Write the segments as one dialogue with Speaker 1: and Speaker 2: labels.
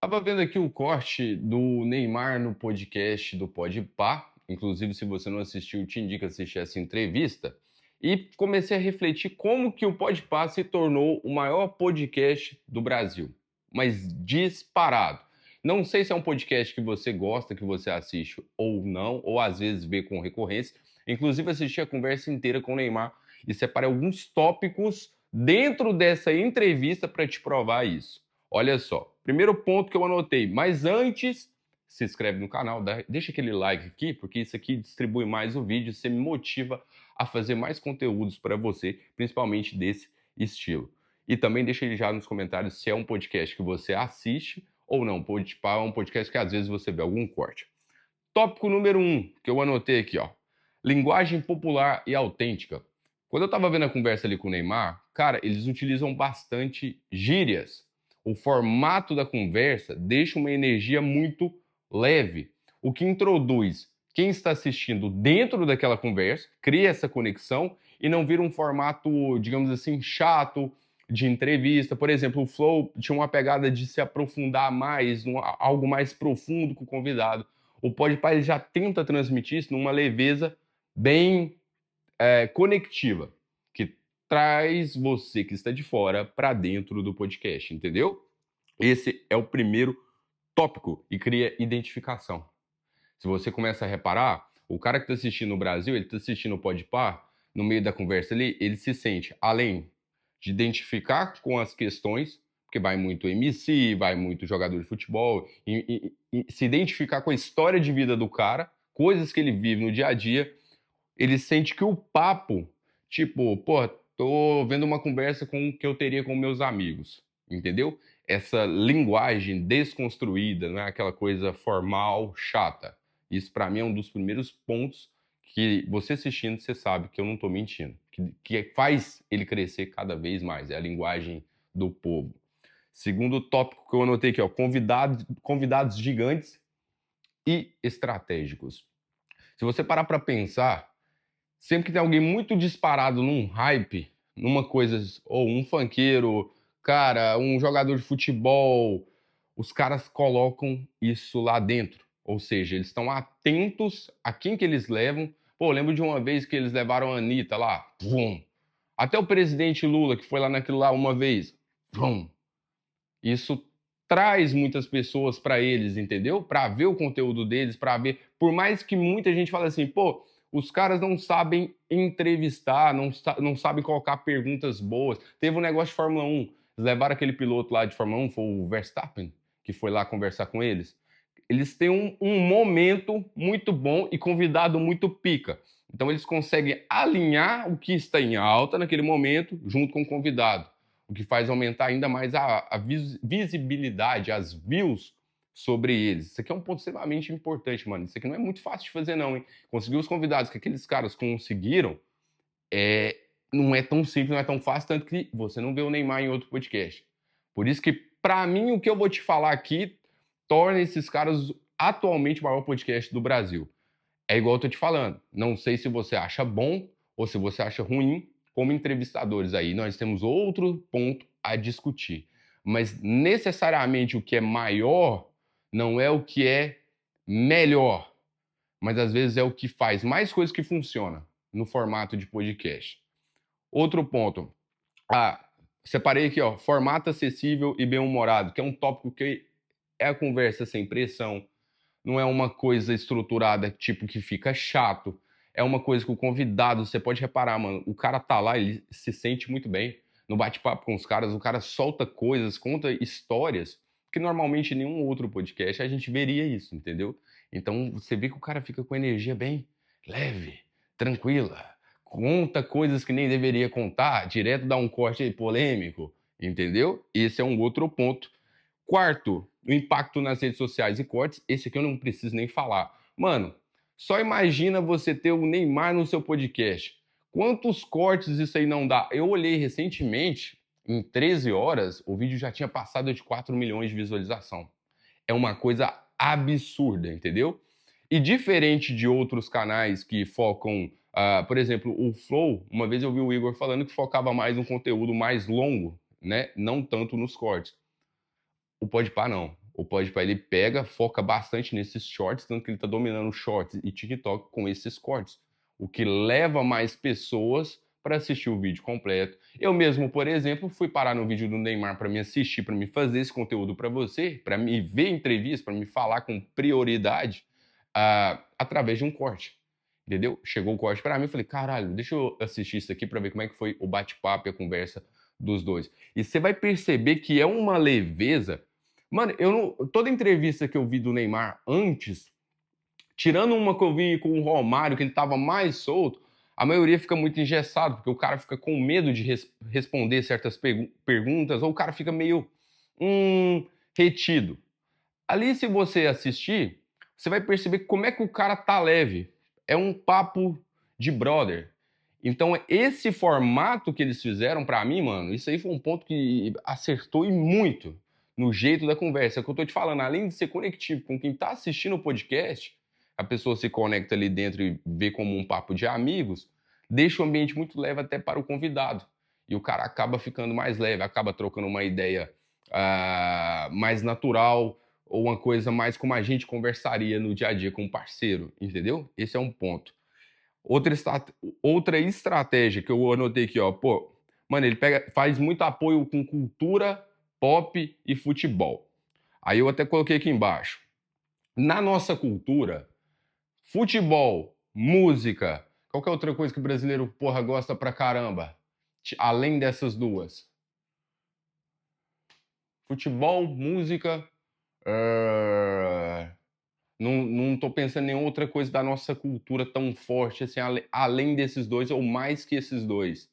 Speaker 1: Tava vendo aqui o corte do Neymar no podcast do Podpah. Inclusive, se você não assistiu, te indico assistir essa entrevista. E comecei a refletir como que o Podpah se tornou o maior podcast do Brasil. Mas disparado. Não sei se é um podcast que você gosta, que você assiste ou não, ou às vezes vê com recorrência. Inclusive, assisti a conversa inteira com o Neymar e separei alguns tópicos dentro dessa entrevista para te provar isso. Olha só, primeiro ponto que eu anotei, mas antes, se inscreve no canal, deixa aquele like aqui, porque isso aqui distribui mais o vídeo, você me motiva a fazer mais conteúdos para você, principalmente desse estilo. E também deixa aí já nos comentários se é um podcast que você assiste ou não. Pode é um podcast que às vezes você vê algum corte. Tópico número um, que eu anotei aqui, ó. Linguagem popular e autêntica. Quando eu tava vendo a conversa ali com o Neymar, cara, eles utilizam bastante gírias. O formato da conversa deixa uma energia muito leve, o que introduz quem está assistindo dentro daquela conversa, cria essa conexão e não vira um formato, digamos assim, chato de entrevista. Por exemplo, o Flow tinha uma pegada de se aprofundar mais, algo mais profundo com o convidado. O Podpah já tenta transmitir isso numa leveza bem conectiva, que traz você que está de fora para dentro do podcast, entendeu? Esse é o primeiro tópico e cria identificação. Se você começa a reparar, o cara que está assistindo no Brasil, ele está assistindo o Podpah, no meio da conversa ali, ele se sente, além de identificar com as questões, porque vai muito MC, vai muito jogador de futebol, e se identificar com a história de vida do cara, coisas que ele vive no dia a dia, ele sente que o papo, tipo, pô, tô vendo uma conversa com que eu teria com meus amigos, entendeu? Essa linguagem desconstruída, não é aquela coisa formal, chata. Isso para mim é um dos primeiros pontos que você assistindo, você sabe que eu não tô mentindo, que faz ele crescer cada vez mais, é a linguagem do povo. Segundo tópico que eu anotei aqui, ó, convidados gigantes e estratégicos. Se você parar para pensar, sempre que tem alguém muito disparado num hype, numa coisa, ou um funkeiro, cara, um jogador de futebol, os caras colocam isso lá dentro. Ou seja, eles estão atentos a quem que eles levam. Pô, eu lembro de uma vez que eles levaram a Anitta lá, vum. Até o presidente Lula, que foi lá naquilo lá uma vez, vum. Isso traz muitas pessoas para eles, entendeu? Para ver o conteúdo deles, para ver. Por mais que muita gente fale assim, pô, os caras não sabem entrevistar, não sabem colocar perguntas boas. Teve um negócio de Fórmula 1, eles levaram aquele piloto lá de Fórmula 1, foi o Verstappen, que foi lá conversar com eles. Eles têm um momento muito bom e convidado muito pica. Então eles conseguem alinhar o que está em alta naquele momento junto com o convidado, o que faz aumentar ainda mais a visibilidade, as views sobre eles. Isso aqui é um ponto extremamente importante, mano. Isso aqui não é muito fácil de fazer, não, hein? Conseguir os convidados que aqueles caras conseguiram é, não é tão simples, não é tão fácil, tanto que você não vê o Neymar em outro podcast. Por isso que, para mim, o que eu vou te falar aqui torna esses caras atualmente o maior podcast do Brasil. É igual eu tô te falando. Não sei se você acha bom ou se você acha ruim, como entrevistadores aí, nós temos outro ponto a discutir. Mas necessariamente o que é maior não é o que é melhor, mas às vezes é o que faz mais coisas que funciona no formato de podcast. Outro ponto. Ah, separei aqui, ó, formato acessível e bem-humorado, que é um tópico que é a conversa sem pressão, não é uma coisa estruturada, tipo, que fica chato. É uma coisa que o convidado, você pode reparar, mano, o cara tá lá, ele se sente muito bem. No bate-papo com os caras, o cara solta coisas, conta histórias, que normalmente em nenhum outro podcast a gente veria isso, entendeu? Então você vê que o cara fica com energia bem leve, tranquila, conta coisas que nem deveria contar, direto dá um corte aí polêmico, entendeu? Esse é um outro ponto. Quarto, o impacto nas redes sociais e cortes. Esse aqui eu não preciso nem falar. Mano, só imagina você ter o Neymar no seu podcast. Quantos cortes isso aí não dá? Eu olhei recentemente, em 13 horas, o vídeo já tinha passado de 4 milhões de visualização. É uma coisa absurda, entendeu? E diferente de outros canais que focam, por exemplo, o Flow, uma vez eu vi o Igor falando que focava mais um conteúdo mais longo, né? Não tanto nos cortes. O Podpah não. O Podpah, ele pega, foca bastante nesses shorts, tanto que ele tá dominando shorts e TikTok com esses cortes, o que leva mais pessoas para assistir o vídeo completo. Eu mesmo, por exemplo, fui parar no vídeo do Neymar para me assistir, para me fazer esse conteúdo para você, para me ver entrevista, para me falar com prioridade, através de um corte. Entendeu? Chegou o corte para mim, eu falei, caralho, deixa eu assistir isso aqui para ver como é que foi o bate-papo e a conversa dos dois. E você vai perceber que é uma leveza. Mano, toda entrevista que eu vi do Neymar antes, tirando uma que eu vi com o Romário, que ele tava mais solto, a maioria fica muito engessado, porque o cara fica com medo de responder certas perguntas, ou o cara fica meio retido. Ali, se você assistir, você vai perceber como é que o cara tá leve. É um papo de brother. Então, esse formato que eles fizeram pra mim, mano, isso aí foi um ponto que acertou e muito no jeito da conversa. É o que eu tô te falando, além de ser conectivo com quem tá assistindo o podcast, a pessoa se conecta ali dentro e vê como um papo de amigos, deixa o ambiente muito leve até para o convidado. E o cara acaba ficando mais leve, acaba trocando uma ideia mais natural, ou uma coisa mais como a gente conversaria no dia a dia com um parceiro, entendeu? Esse é um ponto. Outra, outra estratégia que eu anotei aqui, ó, pô, mano, ele faz muito apoio com cultura, pop e futebol. Aí eu até coloquei aqui embaixo. Na nossa cultura, futebol, música, qualquer outra coisa que o brasileiro, porra, gosta pra caramba, além dessas duas. Futebol, música, não tô pensando em outra coisa da nossa cultura tão forte, assim, além desses dois, ou mais que esses dois.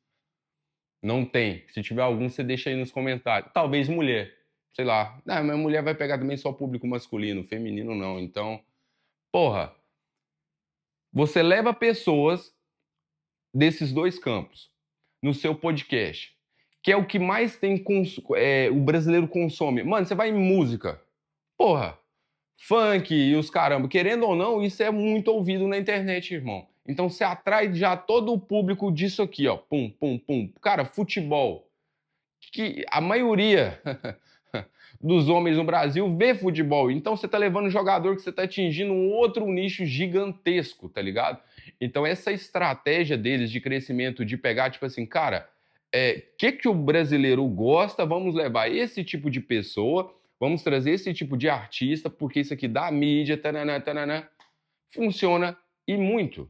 Speaker 1: Não tem. Se tiver algum, você deixa aí nos comentários. Talvez mulher. Sei lá. Não, mas mulher vai pegar também só público masculino, feminino não. Então, porra, você leva pessoas desses dois campos no seu podcast, que é o que mais tem o brasileiro consome. Mano, você vai em música. Porra, funk e os caramba, querendo ou não, isso é muito ouvido na internet, irmão. Então você atrai já todo o público disso aqui, ó. Pum, pum, pum. Cara, futebol. Que a maioria dos homens no Brasil vê futebol. Então você tá levando um jogador que você tá atingindo um outro nicho gigantesco, tá ligado? Então essa estratégia deles de crescimento, de pegar, tipo assim, cara, que o brasileiro gosta, vamos levar esse tipo de pessoa, vamos trazer esse tipo de artista, porque isso aqui dá mídia, tananã, tananã, funciona e muito.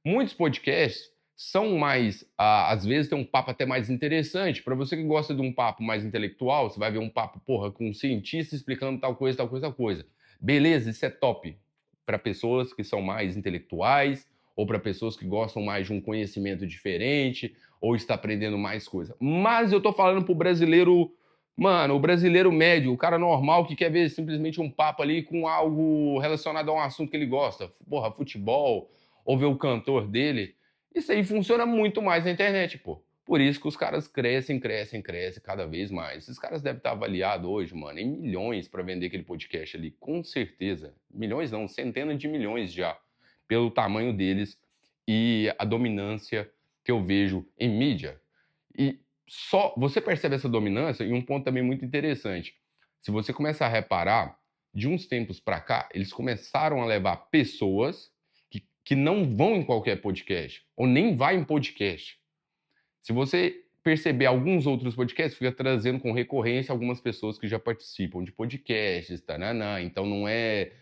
Speaker 1: Muitos podcasts são mais, às vezes tem um papo até mais interessante. Para você que gosta de um papo mais intelectual, você vai ver um papo, porra, com um cientista explicando tal coisa, tal coisa, tal coisa. Beleza, isso é top. Para pessoas que são mais intelectuais, ou para pessoas que gostam mais de um conhecimento diferente, ou está aprendendo mais coisa. Mas eu tô falando pro brasileiro, mano, o brasileiro médio, o cara normal que quer ver simplesmente um papo ali com algo relacionado a um assunto que ele gosta. Porra, futebol, ou ver o cantor dele. Isso aí funciona muito mais na internet, pô. Por isso que os caras crescem, crescem, crescem cada vez mais. Esses caras devem estar avaliados hoje, mano, em milhões para vender aquele podcast ali, com certeza. Milhões não, centenas de milhões já, pelo tamanho deles e a dominância que eu vejo em mídia. E só você percebe essa dominância em um ponto também muito interessante. Se você começa a reparar, de uns tempos para cá, eles começaram a levar pessoas que não vão em qualquer podcast, ou nem vai em podcast. Se você perceber alguns outros podcasts, fica trazendo com recorrência algumas pessoas que já participam de podcasts, tananã. Então não é,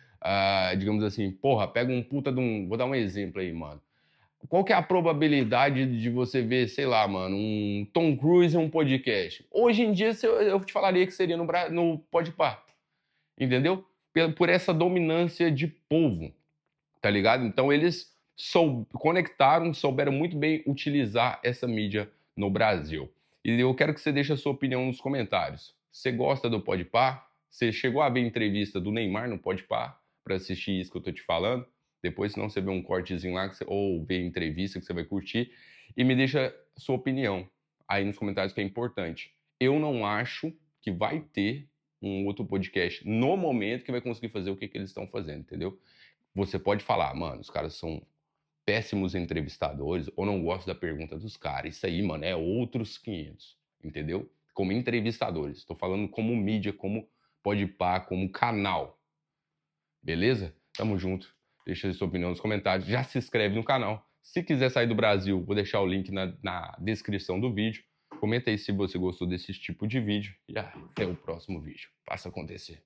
Speaker 1: digamos assim, porra, pega um puta de um. Vou dar um exemplo aí, mano. Qual que é a probabilidade de você ver, sei lá, mano, um Tom Cruise em um podcast? Hoje em dia eu te falaria que seria no Podpah, entendeu? Por essa dominância de povo, tá ligado? Então eles conectaram, souberam muito bem utilizar essa mídia no Brasil. E eu quero que você deixe a sua opinião nos comentários. Você gosta do Podpah? Você chegou a ver a entrevista do Neymar no Podpah para assistir isso que eu tô te falando? Depois, se não, você vê um cortezinho lá ou vê a entrevista que você vai curtir e me deixa a sua opinião aí nos comentários, que é importante. Eu não acho que vai ter um outro podcast no momento que vai conseguir fazer o que eles estão fazendo, entendeu? Você pode falar, mano, os caras são péssimos entrevistadores ou não gosto da pergunta dos caras. Isso aí, mano, é outros 500, entendeu? Como entrevistadores. Estou falando como mídia, como Podpah como canal. Beleza? Tamo junto. Deixa a sua opinião nos comentários. Já se inscreve no canal. Se quiser sair do Brasil, vou deixar o link na descrição do vídeo. Comenta aí se você gostou desse tipo de vídeo. E até o próximo vídeo. Faça acontecer.